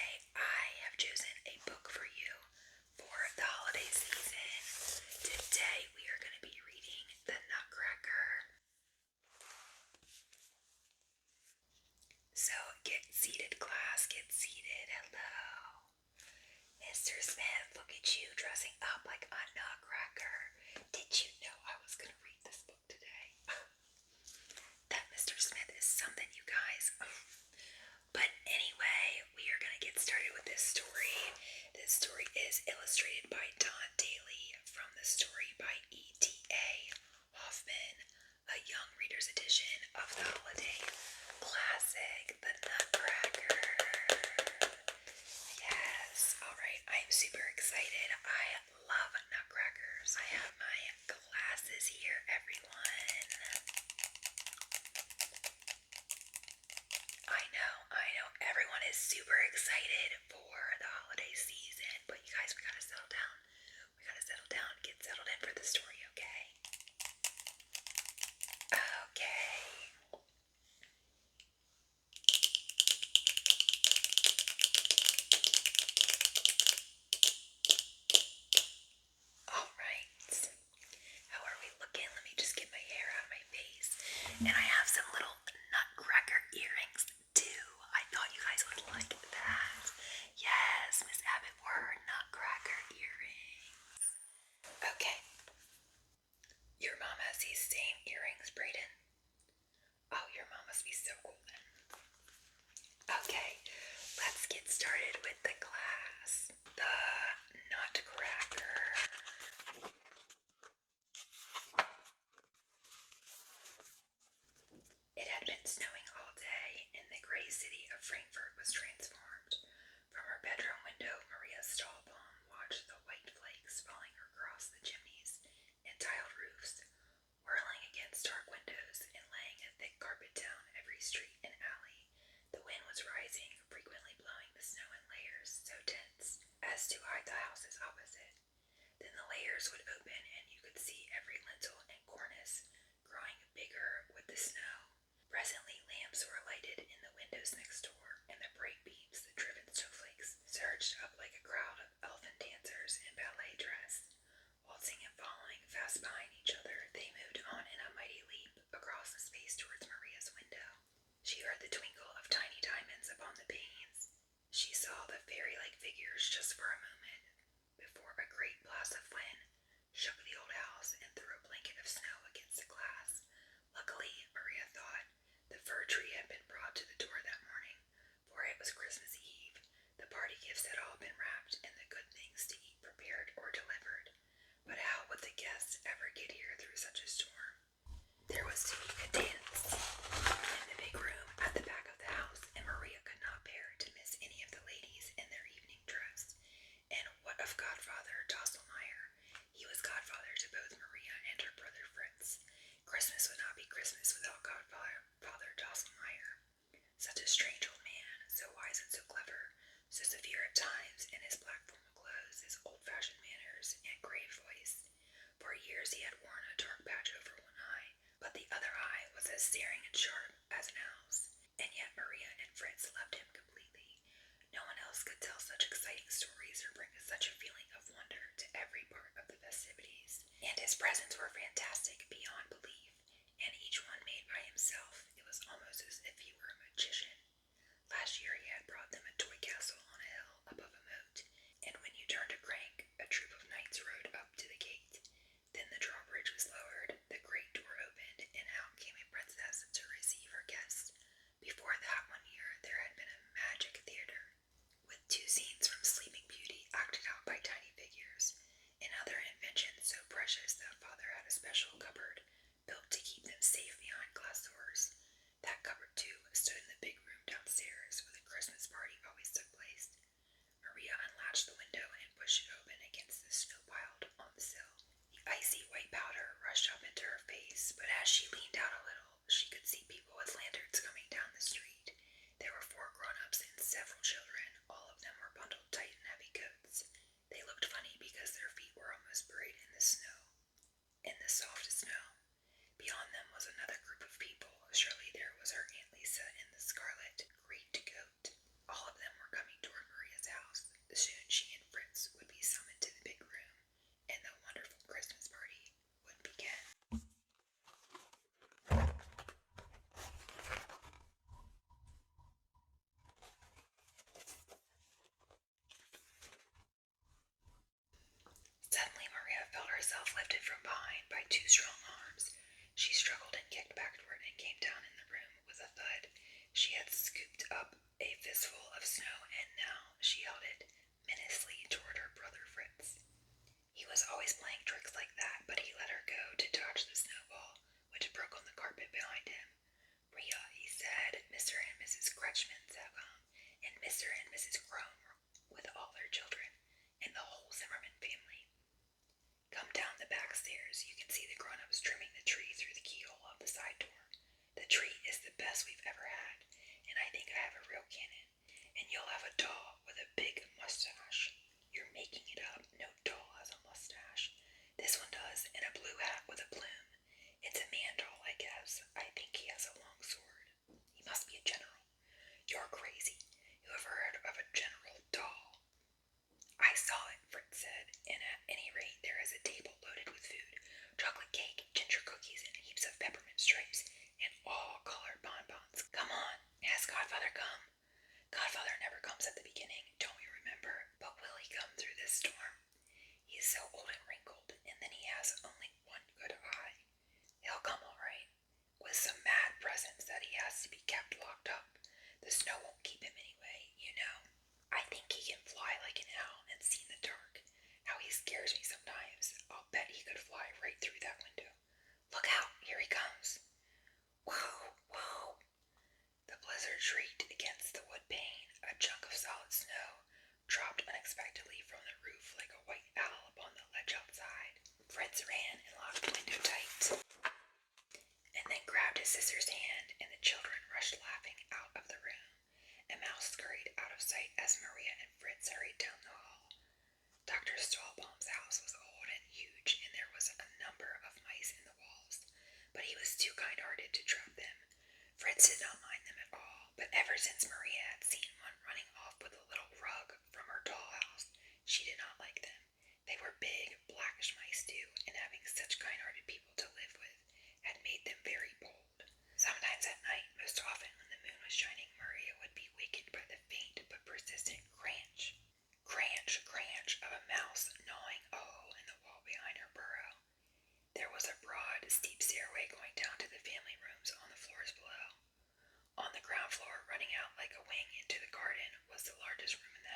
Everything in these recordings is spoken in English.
today I have chosen a book for you for the holiday season. Today we are going to be reading The Nutcracker. So get seated, class, get seated. Hello. Mr. Smith, look at you dressing up like a nutcracker. Did you know I was going to read this book today? That Mr. Smith is something, you guys. But anyway, we are going to get started with this story. This story is illustrated by Don Daly from the story by E.T.A. Hoffman, a young reader's edition of the holiday classic, The Nutcracker. Yes, alright, I'm super excited. I love nutcrackers. I have my glasses here, everyone. I know, everyone is super excited for the holiday season, but you guys, we gotta settle down. Get settled in for the story, okay? Okay. Alright. How are we looking? Let me just get my hair out of my face. And I have some little nutcracker earrings too. I thought you guys would like that. Yes, Miss Abbott wore her nutcracker earrings. Okay. Your mom has these same earrings, Brayden? Oh, your mom must be so cool then. Okay, let's get started with the class. The Nutcracker. It had been snowing all day, and the gray city of Frankfurt was transformed. From her bedroom window, Maria Stahlbaum watched the white flakes falling across the chimneys and tiled roofs, whirling against dark windows and laying a thick carpet down every street and alley. The wind was rising, frequently blowing the snow in layers so dense as to hide the houses opposite. Then the layers would open and you could see every lintel and cornice growing bigger with the snow. Presently lamps were lighted in the windows next door, and the bright beams, the driven snowflakes, surged up like a crowd of elfin dancers in ballet dress. Waltzing and following fast behind each other, they moved on in a mighty leap across the space towards Maria's window. She heard the twinkle of tiny diamonds upon the panes. She saw the fairy-like figures just for a moment, before a great blast of wind shook the old house and threw a blanket of snow against the glass. Luckily, Maria thought, the fir tree had been brought to the door that morning, for it was Christmas Eve. The party gifts had all been wrapped and the good things to eat prepared or delivered. But how would the guests ever get here through such a storm? There was to be a dance in the big room at the back of the house, and Maria could not bear to miss any of the ladies in their evening dress. And what of Godfather Drosselmeyer? He was godfather to both Maria and her brother Fritz. Christmas would not be Christmas without Godfather Drosselmeyer. Such a strange old man, so wise and so clever, so severe at times in his black formal clothes, his old-fashioned manners, and grave voice. For years he had worn a dark patch over one eye, but the other eye was as staring and sharp as an owl's. And yet Maria and Fritz loved him completely. No one else could tell such exciting stories or bring such a feeling of wonder to every part of the festivities. And his presents were fantastic beyond belief, and each one made by himself. It was almost as if he were a magician. Last year he had brought them a toy castle on a hill above a moat, and when you turned a crank, a troop of knights rode up to the gate. Then the drawbridge was lowered, the great door opened, and out came a princess to receive her guests. Before that, one year, there had been a magic theater, with 2 scenes from Sleeping Beauty acted out by tiny figures, and other inventions so precious that Father had a special cupboard built to keep them safe behind glass doors. That cupboard, too, stood in the big room downstairs where the Christmas party always took place. Maria unlatched the window and pushed it open against the snow piled on the sill. The icy white powder rushed up into her face, but as she leaned out a little, she could see people with lanterns coming down the street. There were 4 grown-ups and several children. All of them were herself lifted from behind by two strong arms. She struggled and kicked backward and came down in the room with a thud. She had scooped up a fistful of snow, and now she held it menacingly toward her brother Fritz. He was always playing tricks like that, but he let her go to dodge the snowball, which broke on the carpet behind him. Maria, he said, Mr. and Mrs. Kretschmann's have come, and Mr. and Mrs. Crone with all their children, and the whole Zimmerman family. Come down the back stairs. You can see the grown-ups trimming the tree through the keyhole of the side door. The tree is the best we've ever had, and I think I have a real cannon. And you'll have a doll with a big mustache. You're making it up. No doll has a mustache. This one does, and a blue hat with a plume. It's a man doll, I guess. I think he has a long sword. He must be a general. You're crazy. You ever heard of a general doll? I saw it, Fritz said, and at any rate there is a table loaded with food, chocolate cake, ginger cookies, and heaps of peppermint stripes, and all colored bonbons. Come on, has Godfather come? Godfather never comes at the beginning, don't you remember? But will he come through this storm? He's so old and wrinkled, and then he has only one good eye. He'll come all right, with some mad presents that he has to be kept locked up. The snow won't keep him anyway, you know. I think he can fly like an owl and see in the dark. How he scares me sometimes. I'll bet he could fly right through that window. Look out, here he comes. Whoa, whoa. The blizzard shrieked against the wood pane. A chunk of solid snow dropped unexpectedly from the roof like a white owl upon the ledge outside. Fritz ran and locked the window tight, and then grabbed his sister's hand, and the children rushed laughing out of the room. A mouse scurried out of sight as Maria and Fritz hurried down the hall. Dr. Stahlbaum's house was old and huge, and there was a number of mice in the walls, but he was too kind-hearted to trap them. Fritz did not mind them at all, but ever since Maria had seen one running off with a little rug from her dollhouse, she did not like them. They were big, blackish mice too, and having such kind-hearted people to live with had made them very bold. Sometimes at night, most often when the moon was shining, Maria would be wakened by the faint but persistent crunch, crunch of a mouse gnawing a hole in the wall behind her burrow. There was a broad, steep stairway going down to the family rooms on the floors below. On the ground floor, running out like a wing into the garden, was the largest room in the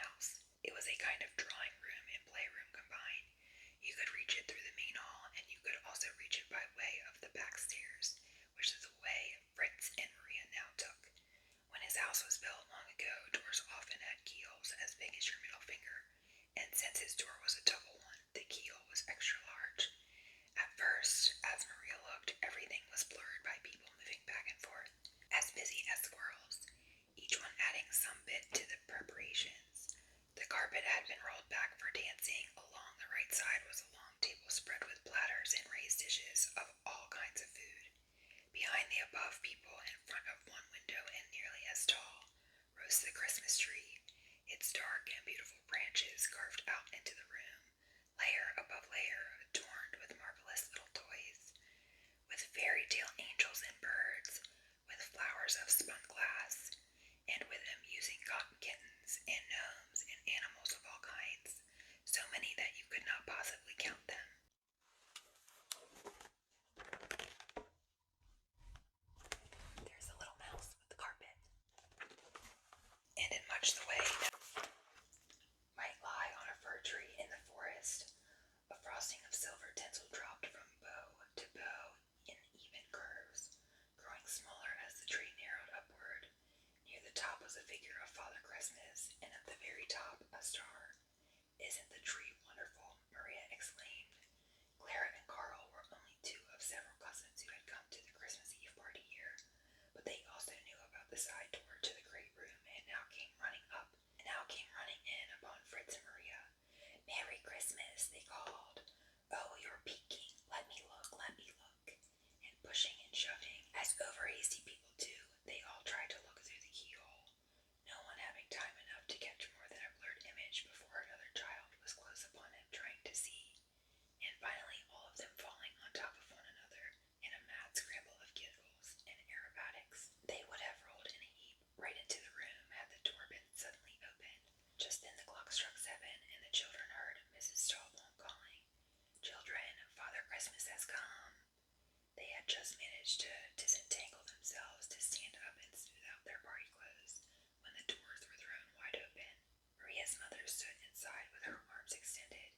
managed to disentangle themselves to stand up and smooth out their party clothes when the doors were thrown wide open. Maria's mother stood inside with her arms extended.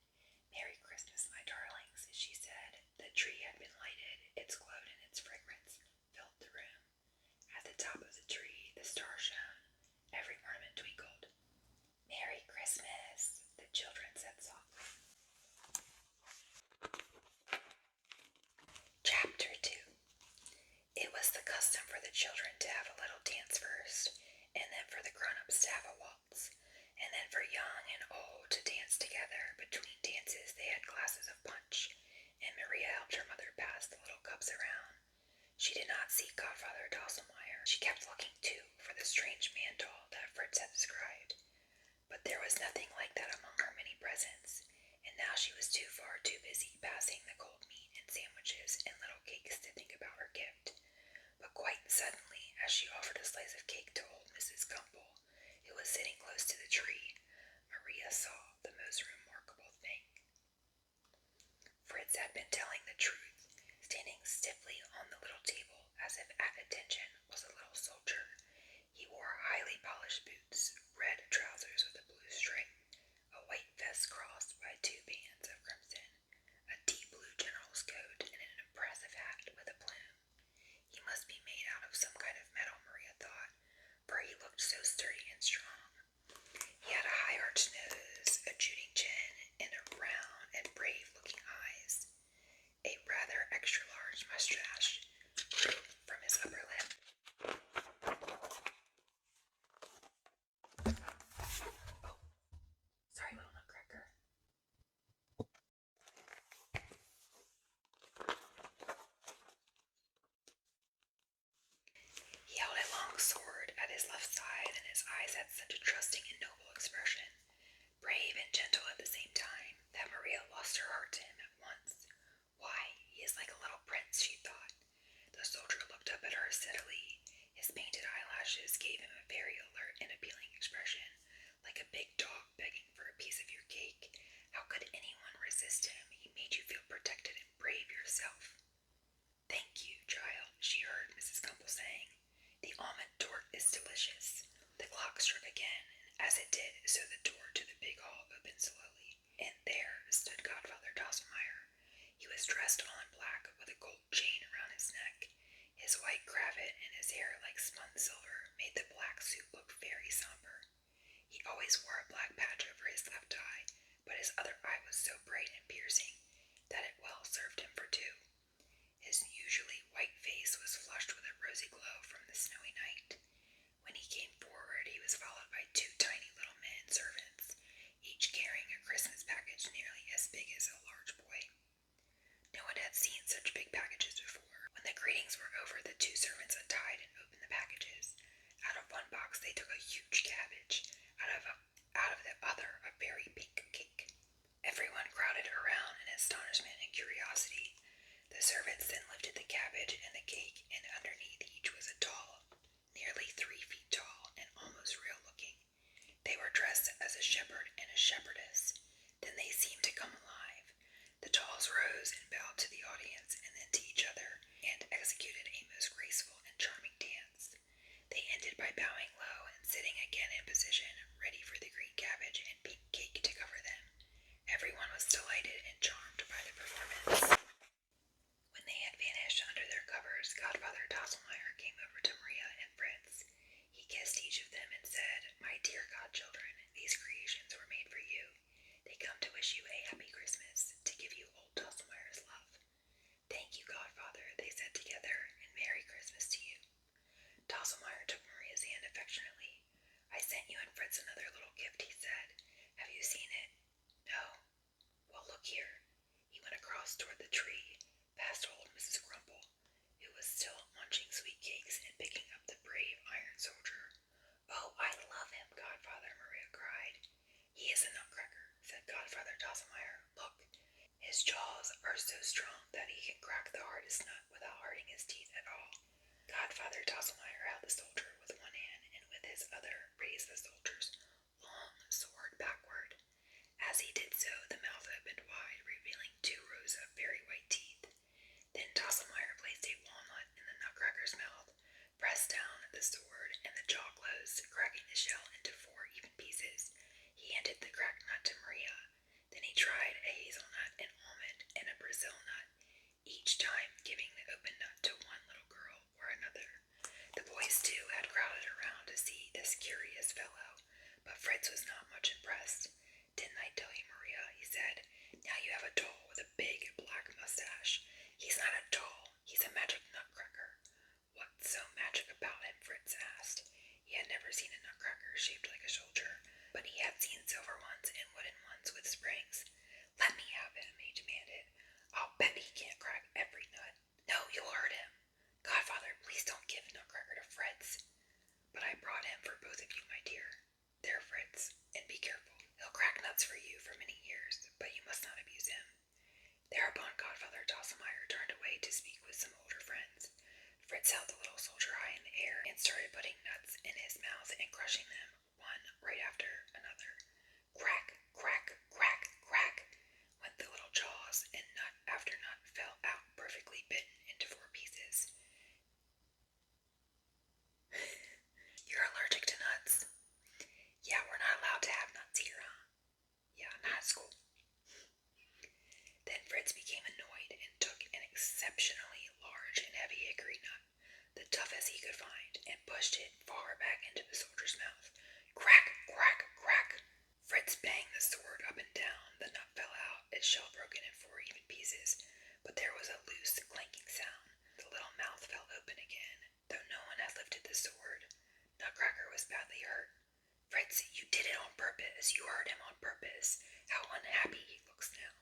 "Merry Christmas, my darlings," she said. The tree had been lighted. Its glow and its fragrance filled the room. At the top of the tree, the stars shone. Every ornament twinkled. "Merry Christmas," the children said softly. Chapter 2. It was the custom for the children to have a little dance first, and then for the grown-ups to have a waltz, and then for young and old to dance together. Between dances they had glasses of punch, and Maria helped her mother pass the little cups around. She did not see Godfather Drosselmeyer. She kept looking, too, for the strange man doll that Fritz had described. But there was nothing like that among her many presents, and now she was too busy passing the cold meat and sandwiches and little cakes to think about her gift. But quite suddenly, as she offered a slice of cake to old Mrs. Gumble, who was sitting close to the tree, Maria saw the most remarkable thing. Fritz had been telling the truth. Standing stiffly on the little table, as if at attention, was a little soldier. He wore highly polished boots, red trousers with a blue stripe, a white vest crossed by 2 bands of crimson, a deep blue general's coat, and an impressive hat with a plume. He must be made out of some kind of metal, Maria thought, for he looked so sturdy and strong. He had a high-arched nose, a jutting chin, and round and brave-looking eyes. A rather extra-large mustache drooped from his upper lip. Oh, sorry, little Nutcracker. He held a long sword at his left side, and his eyes had such a trusting and noble expression, brave and gentle at the same time, that Maria lost her heart to him at once. Why, he is like a little prince, she thought. The soldier looked up at her steadily. His painted eyelashes gave him a very alert and appealing expression, like a big dog begging for a piece of your cake. How could anyone resist him? He made you feel protected and brave yourself. "Thank you, child," she heard Mrs. Gumble saying. "The almond torte is delicious." The clock struck again, and as it did, so the door to the big hall opened slowly, and there stood Godfather Drosselmeyer. He was dressed all in black, with a gold chain around his neck. His white cravat and his hair like spun silver made the black suit look very somber. He always wore a black patch over his left eye, but his other eye was so bright and piercing that it well served him for 2. His usually white face was flushed with a rosy glow from the snowy night. When he came forward, he was followed by 2 tiny little men servants, each carrying a Christmas package nearly as big as a large boy. No one had seen such big packages before. When the greetings were over, the 2 servants untied and opened the packages. Out of one box they took a huge cabbage, out of the other a very pink cake. Everyone crowded around in astonishment and curiosity. The servants then lifted the cabbage and the cake, and underneath each was a doll, nearly 3 feet tall and almost real-looking. They were dressed as a shepherd and a shepherdess. Then they seemed to come alive. The dolls rose and bowed to the audience and then to each other, and executed a most graceful and charming dance. They ended by bowing low and sitting again in position, ready for the green cabbage and pink cake to cover them. Everyone was delighted and charmed by the performance. When they had vanished under their covers, Godfather Drosselmeyer came over to Maria and Fritz. He kissed each of them and said, "My dear godchildren, these creations were made for you. They come to wish you a happy Christmas, to give you old Drosselmeyer's love." "Thank you, Godfather," they said together, "and Merry Christmas to you." Drosselmeyer took Maria's hand affectionately. "I sent you and Fritz another little gift," he said. "Have you seen it?" "No." "Well, look here." He went across toward the tree, past old Mrs. Grumble, who was still munching sweet cakes and picking up the brave iron soldier. "Oh, I love him, Godfather," Maria cried. "He is a nutcracker," said Godfather Drosselmeyer. "Look, his jaws are so strong that he can crack the hardest nut without hurting his teeth at all." Godfather Drosselmeyer held the soldier with one hand, and with his other raised the soldier's long sword backward. As he did so, the mouth opened wide, revealing 2 rows of very white teeth. Then Drosselmeyer placed a walnut in its shell broken in 4 even pieces, but there was a loose, clanking sound. The little mouth fell open again, though no one had lifted the sword. Nutcracker was badly hurt. Fritz, you did it on purpose. You hurt him on purpose. How unhappy he looks now.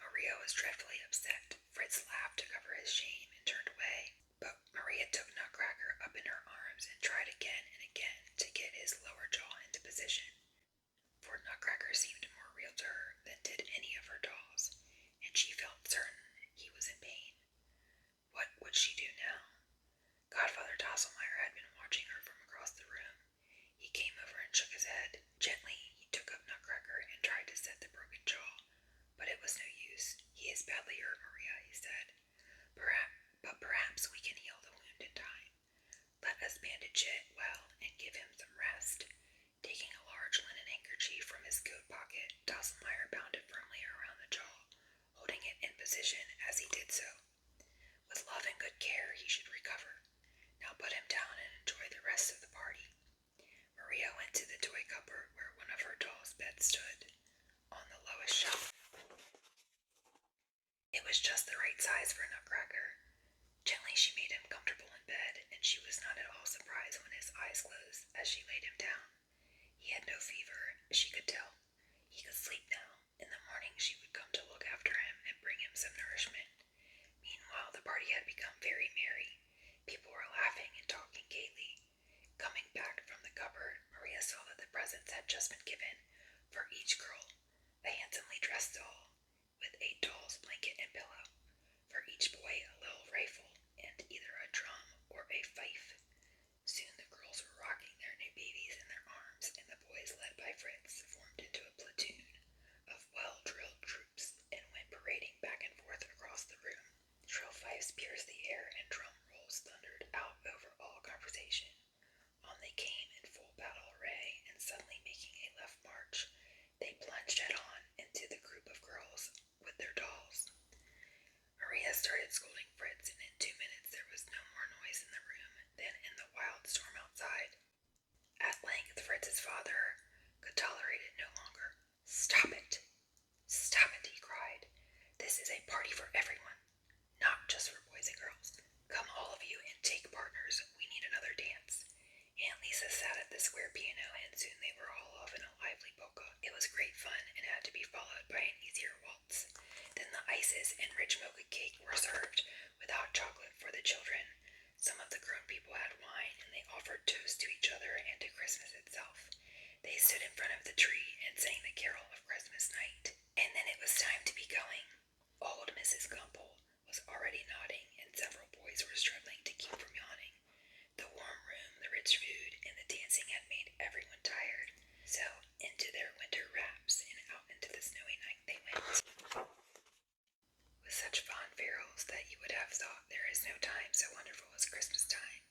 Maria was dreadfully upset. Fritz laughed to cover his shame and turned away, but Maria took Nutcracker up in her arms and tried again and again to get his lower jaw into position. For Nutcracker seemed more real to her than did any of her dolls, and she felt certain he was in pain. What would she do now? Godfather Drosselmeyer had been watching her from across the room. He came over and shook his head. Gently, he took up Nutcracker and tried to set the broken jaw, but it was no use. He is badly hurt, Maria, he said. Perhaps we can heal the wound in time. Let us bandage it well and give him some rest. Taking a large linen handkerchief from his coat pocket, Drosselmeyer bound it firmly around the jaw, holding it in position as he did so. With love and good care, he should recover. Now put him down and enjoy the rest of the party. Maria went to the toy cupboard where one of her doll's beds stood, on the lowest shelf. It was just the right size for Nutcracker. Gently she made him comfortable in bed, and she was not at all surprised when his eyes closed as she laid him down. He had no fever, she could tell. He could sleep now. In the morning she would come to look after him and bring him some nourishment. Meanwhile the party had become very merry. People were laughing and talking gaily. Coming back from the cupboard, Maria saw that the presents had just been given, for each girl, a handsomely dressed doll, with a doll's blanket and pillow. For each boy, a little rifle, and either a drum or a fife. Soon the girls were rocking their new babies in their arms, and the boys, led by Fritz, formed into a platoon of well-drilled troops and went parading back and forth across the room. Shrill fifes pierced the air, and drum rolls thundered out over all conversation. On they came in full battle array, and suddenly making a left march, they plunged head-on into the group of girls with their dolls. Maria started scolding Fritz, and in 2 minutes there was no more noise in the room than in the wild storm outside. At length Fritz's father could tolerate it no longer. Stop it! Stop it, he cried. This is a party for everyone, not just for boys and girls. Come all of you and take partners. We need another dance. Aunt Lisa sat at the square piano, and soon they were all off in a lively polka. It was great fun and had to be followed by an easier waltz. Then the ices and rich mocha cake were served, with hot chocolate for the children. Some of the grown people had wine, and they offered toasts to each other and to Christmas itself. They stood in front of the tree and sang the carol of Christmas night. And then it was time to be going. Old Mrs. Gumple was already nodding, and several boys were struggling to keep from yawning. The warm room, the rich food, and the dancing had made everyone tired. So into their winter wraps and out into the snowy night they went. With such fond carols that you would have thought there is no time so wonderful as Christmas time.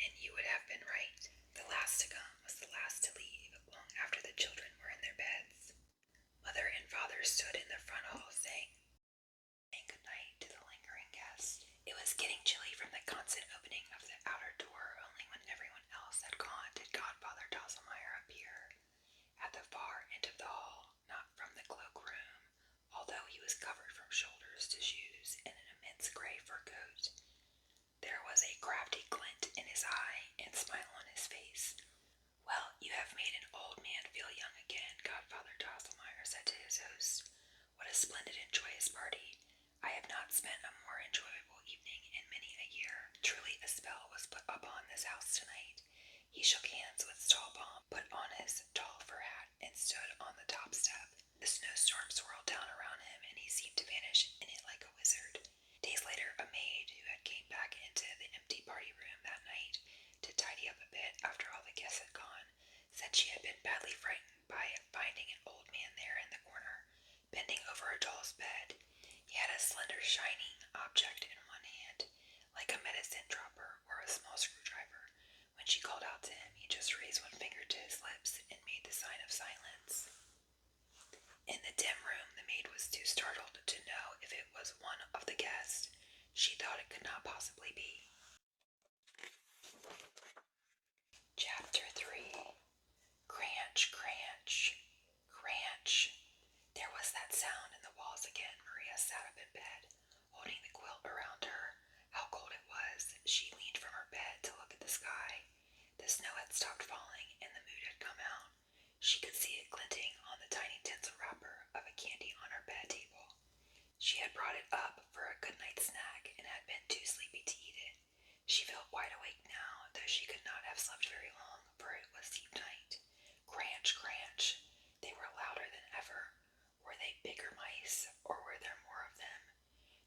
And you would have been right. The last to come was the last to leave, long after the children were in their beds. Mother and father stood in the front hall saying good night to the lingering guests. It was getting chilly from the constant opening of the outer door. Only when everyone else had gone did Godfather Drosselmeyer appear. At the far end of the hall, not from the cloakroom, although he was covered from shoulders to shoes in an immense gray fur coat, there was a crafty glint in his eye and smile on his face. Well, you have made an old man feel young again, Godfather Drosselmeyer said to his host. What a splendid and joyous party. I have not spent a more enjoyable evening in many a year. Truly a spell was put upon this house tonight. He shook hands with Stahlbaum, put on his tall fur hat, and stood on the top step. The snowstorm swirled down around him, and he seemed to vanish in it like a wizard. Days later, a maid who had came back into the empty party room that night to tidy up a bit after all the guests had gone, said she had been badly frightened by finding an old man there in the corner, bending over a doll's bed. He had a slender, shining object in one hand, like a medicine dropper or a small screwdriver. When she called out to him, he just raised one finger to his lips and made the sign of silence. In the dim room, the maid was too startled to know if it was one of the guests. She thought it could not possibly be. Chapter 3. Cranch, cranch, cranch. There was that sound in the wall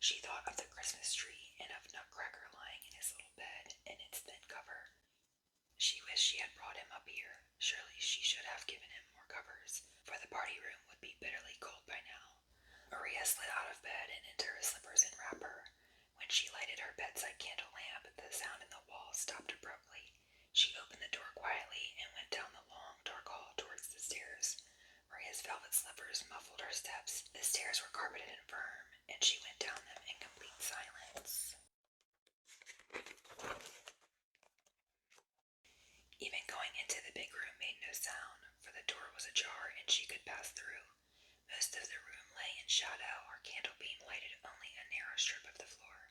She thought of the Christmas tree and of Nutcracker lying in his little bed in its thin cover. She wished she had brought him up here. Surely she should have given him more covers, for the party room would be bitterly cold by now. Maria slid out of bed and into her slippers and wrapper. When she lighted her bedside candle lamp, the sound in the wall stopped abruptly. She opened the door quietly and went down the long, dark hall towards the stairs. Maria's velvet slippers muffled her steps. The stairs were carpeted and firm, and she went down them in complete silence. Even going into the big room made no sound, for the door was ajar and she could pass through. Most of the room lay in shadow, her candle beam lighted only a narrow strip of the floor.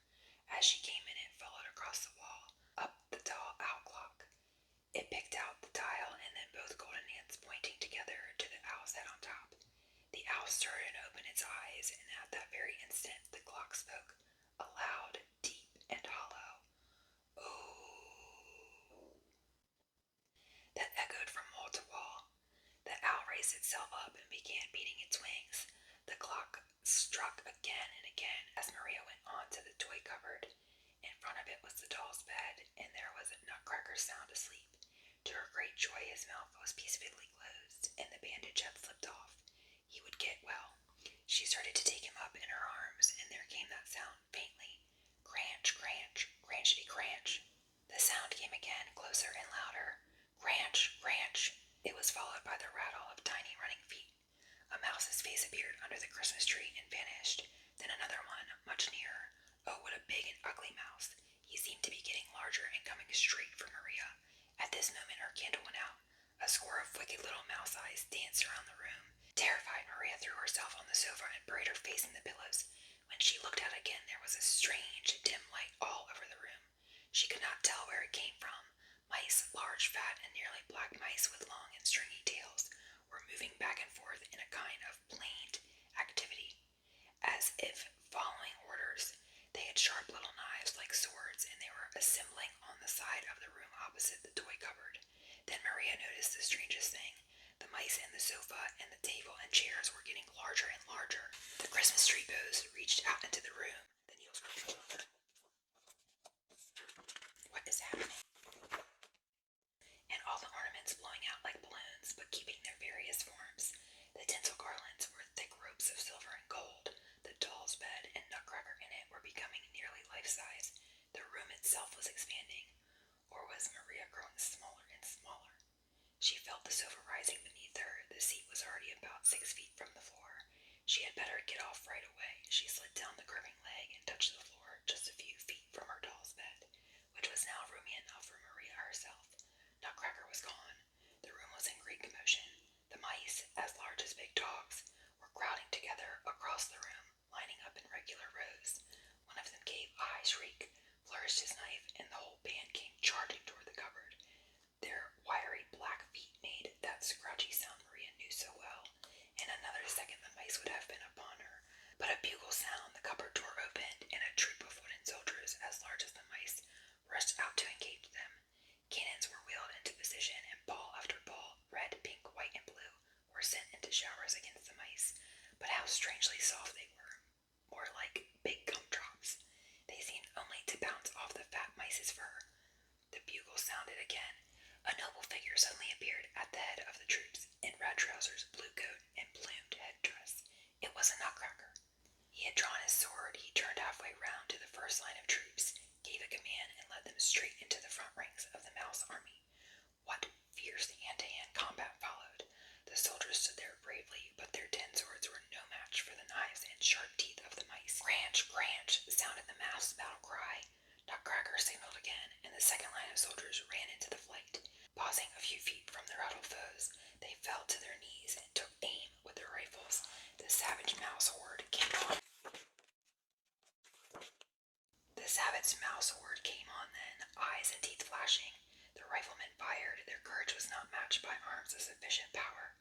As she came in, it followed across the wall, up the tall owl clock. It picked out the dial and then both golden hands pointing together to the owl's head on top. The owl stirred and opened its eyes, and at that very instant the clock spoke, aloud, deep, and hollow. Oh! That echoed from wall to wall. The owl raised itself up and began beating its wings. The clock struck again and again as Maria went on to the toy cupboard. In front of it was the doll's bed, and there was a Nutcracker sound asleep. To her great joy, his mouth was peacefully closed, and the bandage had slipped off. He would get well. She started to take him up in her arms, and there came that sound, faintly. Cranch, cranch, cranchity cranch. The sound came again, closer and louder. Cranch, cranch. It was followed by the rattle of tiny running feet. A mouse's face appeared under the Christmas tree and vanished. Then another one, much nearer. Oh, what a big and ugly mouse. He seemed to be getting larger and coming straight for Maria. At this moment her candle went out. A score of wicked little mouse eyes danced around the room. Terrified, Maria threw herself on the sofa and buried her face in the pillows. When she looked out again, there was a strange, dim light all over the room. She could not tell where it came from. Mice, large, fat, and nearly black mice with long and stringy tails, were moving back and forth in a kind of planed activity, as if following orders. They had sharp little knives like swords, and they were assembling on the side of the room opposite the toy cupboard. Then Maria noticed the strangest thing. The mice and the sofa and the table and chairs were getting larger and larger. The Christmas tree bows reached out into the room. The needles were longer. What is happening? And all the ornaments blowing out like balloons, but keeping their various forms. The tinsel garlands were thick ropes of silver and gold. The doll's bed and Nutcracker in it were becoming nearly life-size. The room itself was expanding. Or was Maria growing smaller and smaller? She felt the sofa rising beneath her. The seat was already about 6 feet from the floor. She had better get off right away. She slid down the curving leg and touched the floor just a few feet from her doll's bed, which was now roomy enough for Maria herself. Nutcracker was gone. The room was in great commotion. The mice, as large as big dogs, were crowding together across the room, lining up in regular rows. One of them gave a high shriek, flourished his knife, and the whole band came charging toward the cupboard. Their wiry black feet made that scratchy sound Maria knew so well. In another second the mice would have been upon her. But a bugle sound, the cupboard door opened, and a troop of wooden soldiers, as large as the mice, rushed out to engage them. Cannons were wheeled into position, and ball after ball, red, pink, white, and blue, were sent into showers against the mice. But how strangely soft they were, more like big gumdrops. They seemed only to bounce off the fat mice's fur. The bugle sounded again. A noble figure suddenly appeared at the head of the troops, in red trousers, blue coat, and plumed headdress. It was a Nutcracker. He had drawn his sword. He turned halfway round to the first line of troops, gave a command, and led them straight into the front ranks of the mouse army. What fierce hand-to-hand combat followed! The soldiers stood there bravely, but their tin swords were no match for the knives and sharp teeth of the mice. Cranch, cranch, sounded the masked battle cry. Nutcracker signaled again, and the second line of soldiers ran into the flight. Pausing a few feet from their huddled foes, they fell to their knees and took aim with their rifles. The savage mouse horde came on. Then, eyes and teeth flashing. The riflemen fired. Their courage was not matched by arms of sufficient power,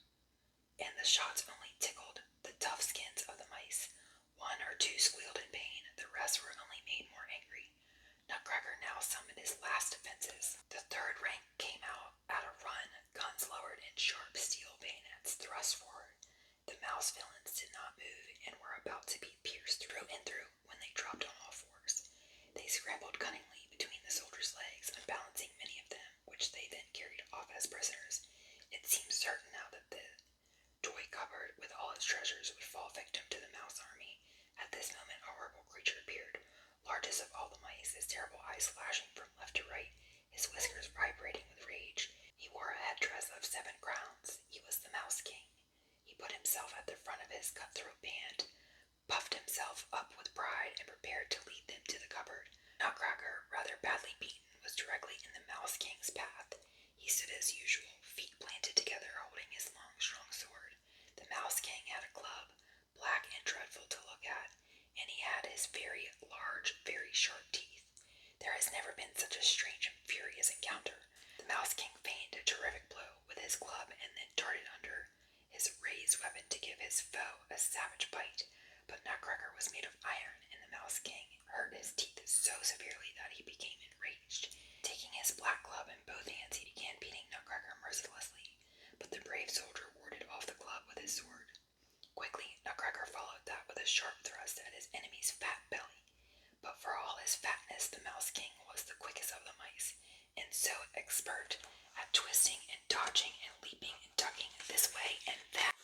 and the shots only tickled the tough skins of the mice. One or two squealed in pain. The rest were only made more angry. Nutcracker now summoned his last defenses. The third rank came out at a run, guns lowered and sharp steel bayonets thrust forward. The mouse villains did not move and were about to be pierced through and through when they dropped scrambled cunningly between the soldiers' legs, unbalancing many of them, which they then carried off as prisoners. It seemed certain now that the toy cupboard with all its treasures would fall victim to the mouse army. At this moment a horrible creature appeared, largest of all the mice, his terrible eyes flashing from left to right, his whiskers vibrating with rage. He wore a headdress of 7 crowns. He was the Mouse King. He put himself at the front of his cutthroat band, puffed himself up with pride, and prepared to lead them to the cupboard. Nutcracker, rather badly beaten, was directly in the Mouse King's path. He stood as usual, feet planted together, holding his long, strong sword. The Mouse King had a club, black and dreadful to look at, and he had his very large, very sharp teeth. There has never been such a strange and furious encounter. The Mouse King feigned a terrific blow with his club and then darted under his raised weapon to give his foe a savage bite. But Nutcracker was made of iron, and the Mouse King hurt his teeth so severely that he became enraged. Taking his black club in both hands, he began beating Nutcracker mercilessly, but the brave soldier warded off the club with his sword. Quickly, Nutcracker followed that with a sharp thrust at his enemy's fat belly. But for all his fatness, the Mouse King was the quickest of the mice, and so expert at twisting and dodging and leaping and ducking this way and that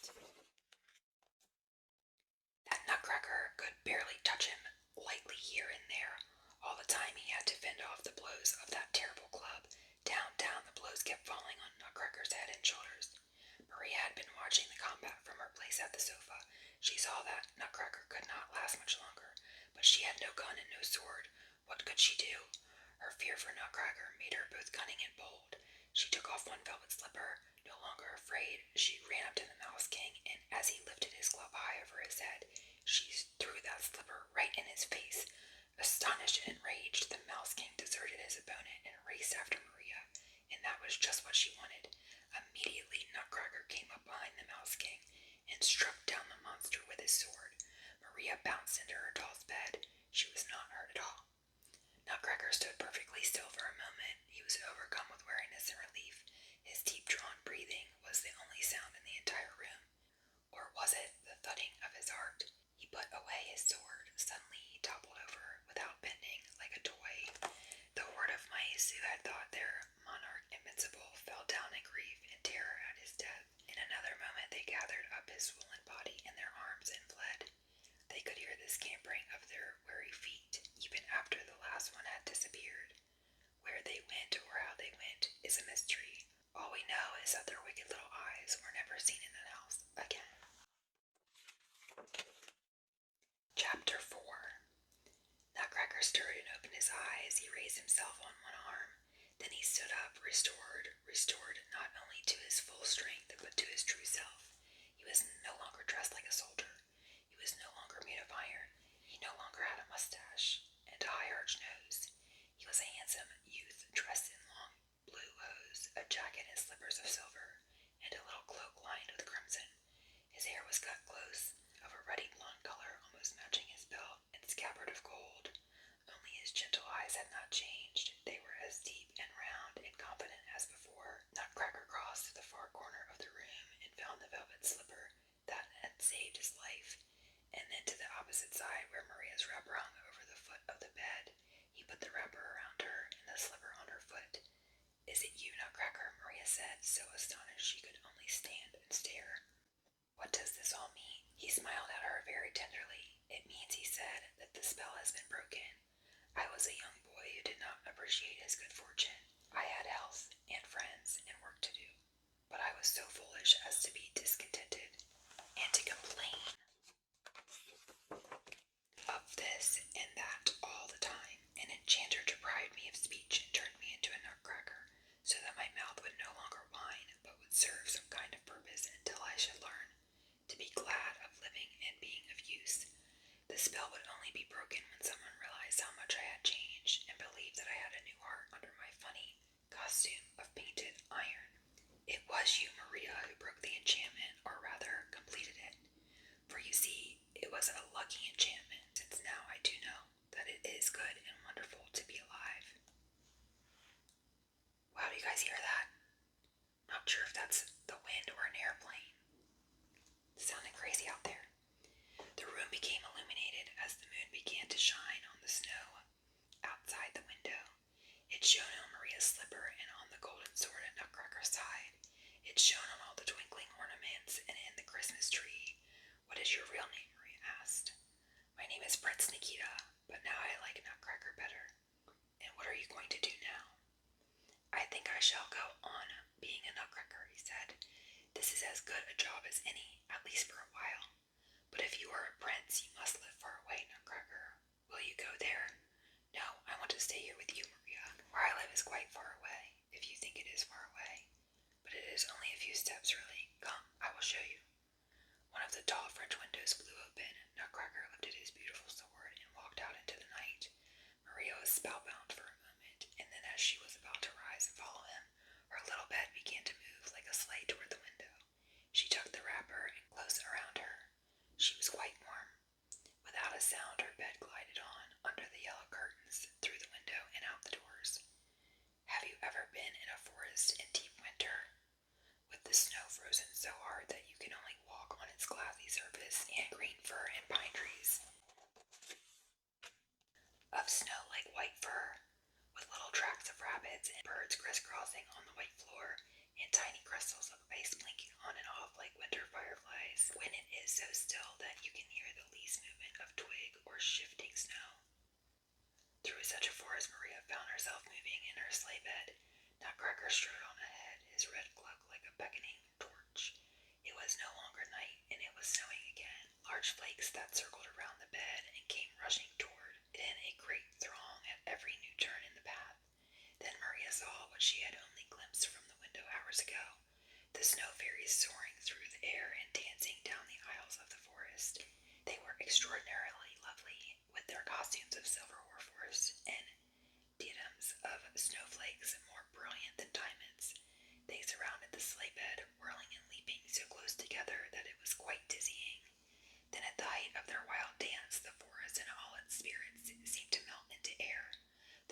Nutcracker could barely touch him lightly here and there. All the time he had to fend off the blows of that terrible club. Down, down the blows kept falling on Nutcracker's head and shoulders. Maria had been watching the combat from her place at the sofa. She saw that Nutcracker could not last much longer, but she had no gun and no sword. What could she do? Her fear for Nutcracker made her both cunning and bold. She took off one velvet slipper. No longer afraid, she ran up to the Mouse King, and as he lifted his club high over his head, she threw that slipper right in his face. Astonished and enraged, the Mouse King deserted his opponent and raced after Maria, and that was just what she wanted. Immediately, Nutcracker came up behind the Mouse King and struck down the monster with his sword. Maria bounced into her doll's bed. She was not hurt at all. Nutcracker stood perfectly still for a moment. He was overcome with weariness and relief. His deep-drawn breathing was the only sound in the entire room. Or was it the thudding of his heart? He put away his sword. Suddenly he toppled over, without bending, like a toy. The horde of mice who had thought their monarch invincible fell down in grief and terror at his death. In another moment they gathered up his swollen body in their arms and fled. They could hear the scampering of their weary feet, even after the last one had disappeared. Where they went or how they went is a mystery. All we know is that their wicked little eyes were never seen in the house again. Chapter 4. Nutcracker stirred and opened his eyes. He raised himself on one arm. Then he stood up, restored not only to his full strength, but to his true self. He was no longer dressed like a soldier. He was no longer made of iron. He no longer had a mustache and a high-arched nose. He was a handsome youth dressed in long blue hose, a jacket and slippers of silver, and a little cloak lined with crimson. His hair was cut close, of a ruddy blonde color, almost matching his belt and scabbard of gold. Only his gentle eyes had not changed. They were as deep and round and confident as before. Nutcracker crossed to the far corner of the room and found the velvet slipper that had saved his life, and then to the opposite side where Maria's wrapper hung over the foot of the bed. He put the wrapper around her and the slipper on her foot. "Is it you, Nutcracker?" Maria said, so astonished she could only stand and stare. "What does this all mean?" He smiled at her very tenderly. "It means," he said, "that the spell has been broken. I was a young boy who did not appreciate his good fortune. I had health and friends and work to do, but I was so foolish as to be discontented and to complain of this and that all the time. An enchanter deprived me of speech and turned me into a nutcracker, so that my mouth would no longer whine, but would serve some kind of purpose until I should learn to be glad of living and being of use. The spell would only be broken when someone realized how much I had changed and believed that I had a new heart under my funny costume of painted iron. It was you, Maria, who broke the enchantment, or rather, completed it. For you see, it was a lucky enchantment, since now I do know that it is good and wonderful to be alive." Wow, do you guys hear that? Not sure if that's the wind or an airplane. It's sounding crazy out there. The room became illuminated as the moon began to shine on the snow the tall French windows blew open, Nutcracker lifted his beautiful sword and walked out into the night. Maria was spellbound for a moment, and then as she was about to rise and follow him, her little bed began to move like a sleigh toward the window. She tucked the wrapper and closed it around her. She was quite warm. Without a sound, her bed glided on, under the yellow curtains, through the window and out the doors. Have you ever been in a forest in deep winter, with the snow frozen so hard that you can only walk on its glassy surface, and green fir and pine trees of snow like white fur, with little tracks of rabbits and birds crisscrossing on the white floor, and tiny crystals of ice blinking on and off like winter fireflies, when it is so still that you can hear the least movement of twig or shifting snow? Through such a forest Maria found herself moving in her sleigh bed. Nutcracker strode on ahead, his red cloak like a beckoning torch. It was no longer night, and it was snowing again. Large flakes that circled around the bed and came rushing toward it in a great throng at every new turn in the path. Then Maria saw what she had only glimpsed from the window hours ago, the snow fairies soaring through the air and dancing down the aisles of the forest. They were extraordinarily lovely, with their costumes of silver warhorse and diadems of snowflakes more brilliant than diamonds. They surrounded the sleigh bed, whirling and leaping so close together that it was quite dizzying. Then at the height of their wild dance, the forest and all its spirits seemed to melt into air.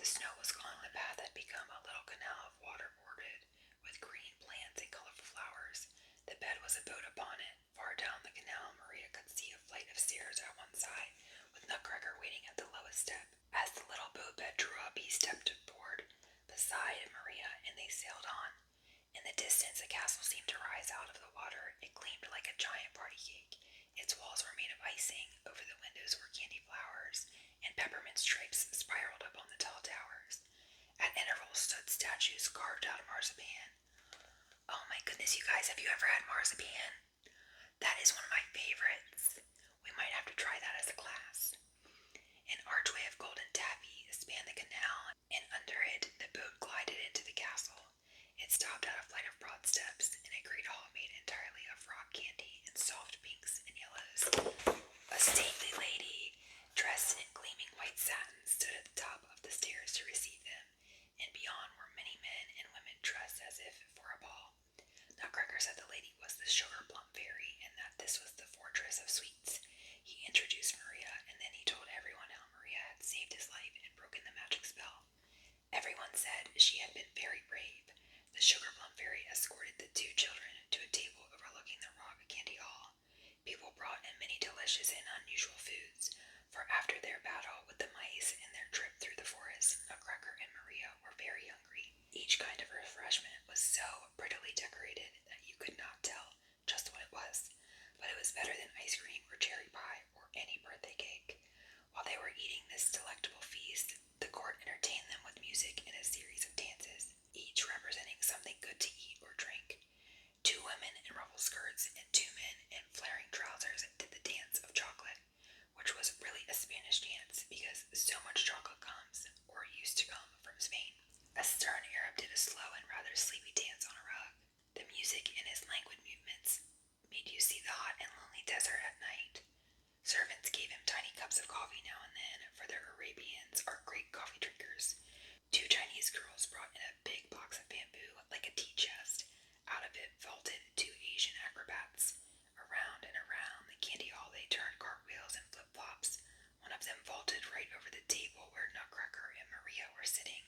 The snow was gone, the path had become a little canal of water bordered with green plants and colorful flowers. The bed was a boat upon it. Far down the canal, Maria could see a flight of stairs at one side, with Nutcracker waiting at the lowest step. As the little boat bed drew up, he stepped aboard beside Maria, and they sailed on. In the distance, a castle seemed to rise out of the water. It gleamed like a giant party cake. Its walls were made of icing. Over the windows were candy flowers, and peppermint stripes spiraled up on the tall towers. At intervals stood statues carved out of marzipan. Oh my goodness, you guys, have you ever had marzipan? That is one of my favorites. We might have to try that as a class. An archway of golden taffy spanned the canal, and under it the boat glided into the castle. It stopped at a flight of broad steps in a great hall made entirely of rock candy and soft pinks and yellows. A stately lady, dressed in gleaming white satin, stood at the top of the stairs to receive them, and beyond were many men and women dressed as if for a ball. Nutcracker said the lady was the sugar plum fairy, and that this was the fortress of sweets. He introduced Maria, and then he told everyone how Maria had saved his life and broken the magic spell. Everyone said she had been very brave. The sugar plum fairy escorted the two children to a table overlooking the rock candy hall. People brought in many delicious and unusual foods, for after their battle with the mice and their trip through the forest, Nutcracker and Maria were very hungry. Each kind of refreshment was so prettily decorated that you could not tell just what it was, but it was better than ice cream or cherry pie or any birthday cake. While they were eating this delectable feast, the court entertained them with music and a series of dances, each representing something good to eat or drink. 2 women in ruffled skirts and 2 men in flaring trousers did the dance of chocolate, which was really a Spanish dance because so much chocolate comes, or used to come, from Spain. A stern Arab did a slow and rather sleepy dance on a rug. The music and his languid movements made you see the hot and lonely desert at night. Servants gave him tiny cups of coffee now and then, for their Arabians are great coffee drinkers. 2 Chinese girls brought in a big box of bamboo, like a tea chest. Out of it vaulted 2 Asian acrobats. Around and around the candy hall they turned cartwheels and flip-flops. One of them vaulted right over the table where Nutcracker and Maria were sitting.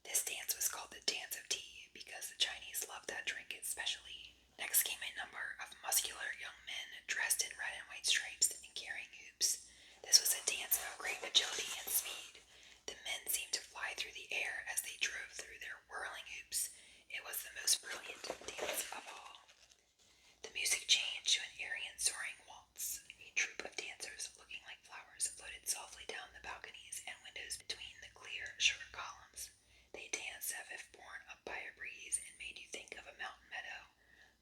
This dance was called the Dance of Tea, because the Chinese loved that drink especially. Next came a number of muscular young men dressed in red and white stripes and carrying hoops. This was a dance of great agility and speed. The men seemed to fly through the air as they drove through their whirling hoops. It was the most brilliant dance of all. The music changed to an airy and soaring waltz. A troop of dancers, looking like flowers, floated softly down the balconies and windows between the clear sugar columns. They danced as if borne up by a breeze and made you think of a mountain meadow.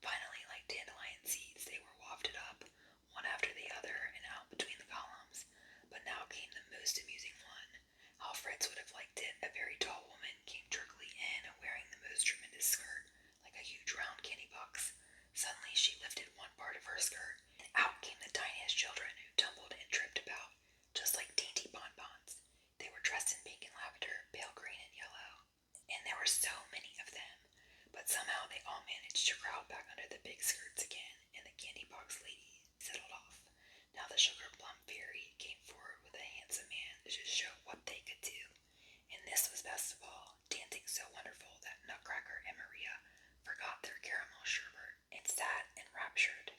Finally, like dandelion seeds, they were wafted up, one after the other, and out between the columns. But now came the most amusing one. How Fritz would have liked it. A very tall woman came jerkily in, wearing the most tremendous skirt, like a huge round candy box. Suddenly she lifted one part of her skirt, and out came the pushed the crowd back under the big skirts again, and the candy box lady settled off. Now the sugar plum fairy came forward with a handsome man to show what they could do. And this was best of all, dancing so wonderful that Nutcracker and Maria forgot their caramel sherbet and sat enraptured.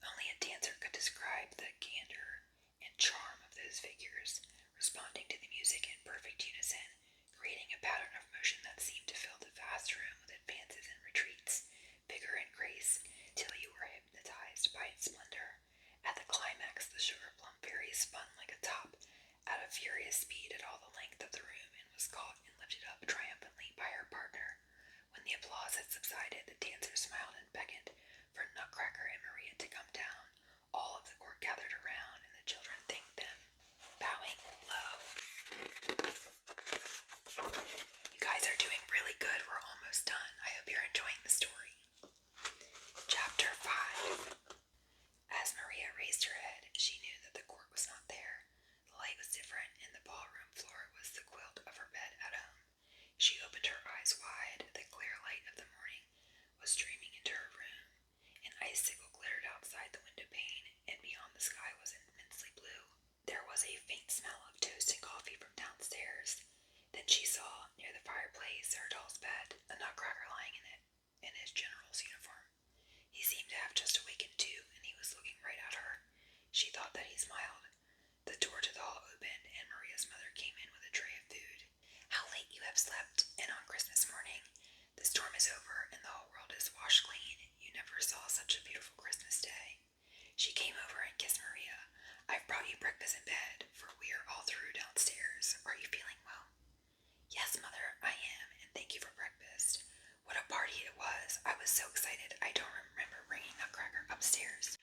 Only a dancer could describe the candor and charm of those figures, responding to the music in perfect unison, creating a pattern of motion that seemed to fill the vast room with advances and retreats, vigor and grace, till you were hypnotized by its splendor. At the climax, the sugar plum fairy spun like a top at a furious speed at all the length of the room and was caught and lifted up triumphantly by her partner. When the applause had subsided, the dancers smiled and beckoned for Nutcracker and Maria to come down. All of the court gathered around, and the children thanked them, bowing low. You guys are doing really good. We're almost done. I hope you're enjoying the story. Chapter 5. As Maria raised her head, she knew that the court was not there. The light was different, and the ballroom floor was the quilt of her bed at home. She opened her eyes wide. The clear light of the morning was streaming into her room. An icicle glittered outside the window pane, and beyond the sky was immensely blue. There was a faint smell of toast and coffee from downstairs. Then she saw, near the fireplace, her doll's bed, the Nutcracker lying in it, in his general's uniform. He seemed to have just awakened too, and he was looking right at her. She thought that he smiled. The door to the hall opened, and Maria's mother came in with a tray of food. How late you have slept, and on Christmas morning. The storm is over, and the whole world is washed clean. You never saw such a beautiful Christmas day. She came over and kissed Maria. I've brought you breakfast in bed, for we are all through downstairs. Are you feeling well? Yes, Mother, I am, and thank you for breakfast. What a party it was. I was so excited I don't remember bringing Nutcracker upstairs.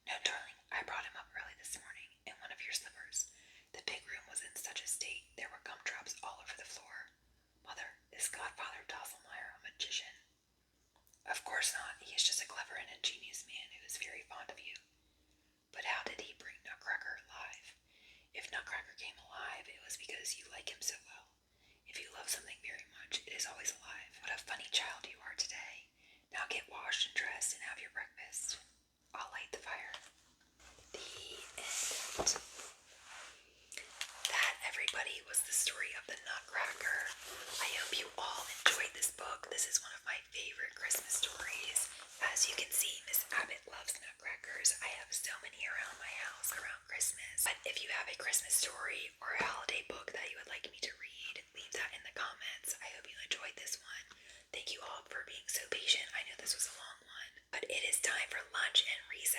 No, darling, I brought him up early this morning in one of your slippers. The big room was in such a state there were gumdrops all over the floor. Mother, is Godfather Drosselmeyer a magician? Of course not. He is just a clever and ingenious man who is very fond of you. But how did he bring Nutcracker alive? If Nutcracker came alive, it was because you like him so well. If you love something very much, it is always alive. What a funny child you are today. Now get washed and dressed and have your breakfast. I'll light the fire. The end. That, everybody, was the story of the Nutcracker. I hope you all enjoyed this book. This is one of my favorite Christmas stories. As you can see, Miss Abbott loves Nutcrackers. I have so many around my house around Christmas. But if you have a Christmas story or a holiday book that you would like me to read, leave that in the comments. I hope you enjoyed this one. Thank you all for being so patient. I know this was a long one. But it is time for lunch and recess.